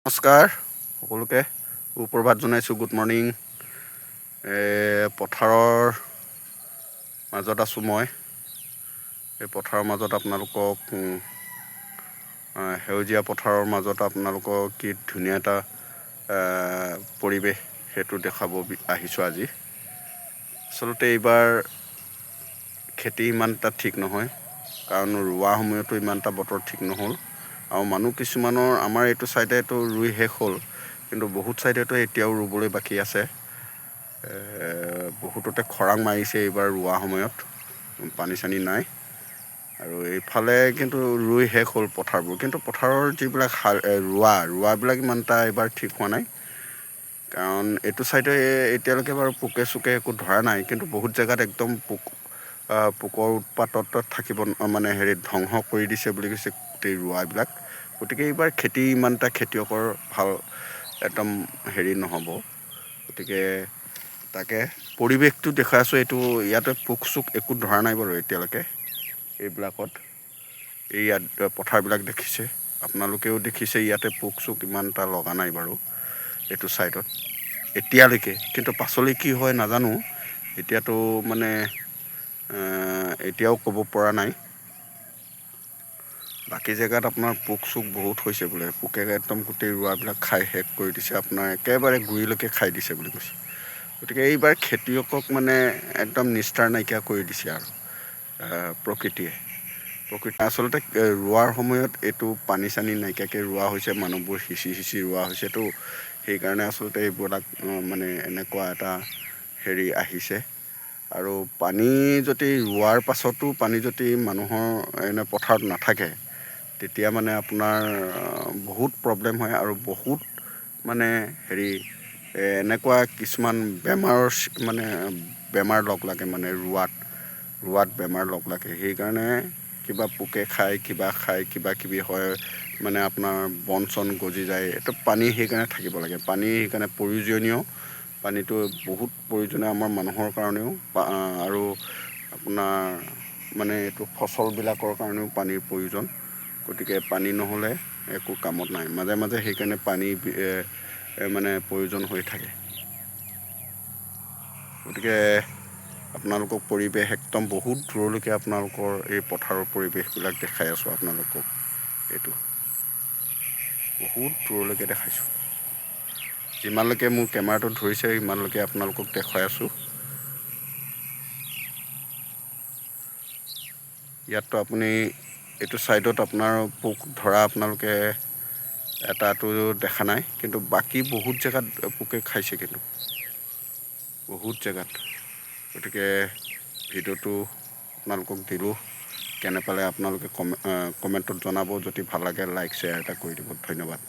নমস্কাৰ সকলোকে সুপ্ৰভাত জনাইছোঁ। Good morning. পথাৰৰ মাজত আছোঁ মই। এই পথাৰৰ মাজত আপোনালোকক সেউজীয়া পথাৰৰ মাজত আপোনালোকক কি ধুনীয়া এটা পৰিৱেশ সেইটো দেখাব আহিছোঁ আজি। আচলতে এইবাৰ খেতি ইমান এটা ঠিক নহয়, কাৰণ ৰোৱা সময়তো ইমান এটা বতৰ ঠিক নহ'ল। আৰু মানুহ কিছুমানৰ আমাৰ এইটো ছাইডেতো ৰুই শেষ হ'ল, কিন্তু বহুত ছাইডেতো এতিয়াও ৰুবলৈ বাকী আছে। বহুততে খৰাং মাৰিছে এইবাৰ ৰোৱা সময়ত, পানী চানী নাই। আৰু এইফালে কিন্তু ৰুই শেষ হ'ল পথাৰবোৰ, কিন্তু পথাৰৰ যিবিলাক ৰোৱাবিলাক ইমান এটা এইবাৰ ঠিক হোৱা নাই। কাৰণ এইটো ছাইডে এতিয়ালৈকে বাৰু পোকে চোকে একো ধৰা নাই, কিন্তু বহুত জেগাত একদম পোকৰ উৎপাতত থাকিব মানে ধ্বংস কৰি দিছে বুলি কৈছে গোটেই ৰোৱাবিলাক। গতিকে এইবাৰ খেতি ইমান এটা খেতিয়কৰ ভাল একদম নহ'ব। গতিকে তাকে পৰিৱেশটো দেখাই আছোঁ। এইটো ইয়াতে পোক চোক একো ধৰা নাই বাৰু এতিয়ালৈকে এইবিলাকত। ইয়াত পথাৰবিলাক দেখিছে, আপোনালোকেও দেখিছে, ইয়াতে পোক চোক ইমান এটা লগা নাই বাৰু এইটো ছাইডত এতিয়ালৈকে। কিন্তু পাছলৈ কি হয় নাজানো, এতিয়াতো মানে এতিয়াও ক'ব পৰা নাই। বাকী জেগাত আপোনাৰ পোক চোক বহুত হৈছে বোলে, পোকে একদম গোটেই ৰোৱাবিলাক খাই শেষ কৰি দিছে, আপোনাৰ একেবাৰে গুৰিলৈকে খাই দিছে বুলি কৈছে। গতিকে এইবাৰ খেতিয়কক মানে একদম নিস্তাৰ নাইকিয়া কৰি দিছে আৰু প্ৰকৃতিয়ে আচলতে ৰোৱাৰ সময়ত এইটো পানী চানী নাইকিয়াকৈ ৰোৱা হৈছে, মানুহবোৰ সিঁচি ৰোৱা হৈছেতো, সেইকাৰণে আচলতে এইবিলাক মানে এনেকুৱা এটা আহিছে। আৰু পানী যদি ৰোৱাৰ পাছতো পানী যদি মানুহৰ পথাৰত নাথাকে, তেতিয়া মানে আপোনাৰ বহুত প্ৰব্লেম হয়। আৰু বহুত মানে এনেকুৱা কিছুমান বেমাৰ লগ লাগে, মানে ৰোৱাত বেমাৰ লগ লাগে। সেইকাৰণে কিবা পোকে খায়, কিবা কিবি হয়, মানে আপোনাৰ বন চন গজি যায়। এইটো পানী সেইকাৰণে থাকিব লাগে, পানী সেইকাৰণে প্ৰয়োজনীয়। পানীটো বহুত প্ৰয়োজনীয় আমাৰ মানুহৰ কাৰণেও, আৰু আপোনাৰ মানে এইটো ফচলবিলাকৰ কাৰণেও পানীৰ প্ৰয়োজন। গতিকে পানী নহ'লে একো কামত নাই। মাজে মাজে সেইকাৰণে পানী মানে প্ৰয়োজন হৈ থাকে। গতিকে আপোনালোকক পৰিৱেশ একদম বহুত দূৰলৈকে আপোনালোকৰ এই পথাৰৰ পৰিৱেশবিলাক দেখাই আছোঁ আপোনালোকক। এইটো বহুত দূৰলৈকে দেখাইছোঁ, যিমানলৈকে মোৰ কেমেৰাটো ধৰিছে সিমানলৈকে আপোনালোকক দেখুৱাই আছোঁ। ইয়াততো আপুনি এইটো ছাইডত আপোনাৰ পোক ধৰা আপোনালোকে এটাটো দেখা নাই, কিন্তু বাকী বহুত জেগাত পোকে খাইছে, কিন্তু বহুত জেগাত। গতিকে ভিডিঅ'টো আপোনালোকক দিলোঁ, কেনে পালে আপোনালোকে কমেণ্টত জনাব। যদি ভাল লাগে লাইক শ্বেয়াৰ এটা কৰি দিব। ধন্যবাদ।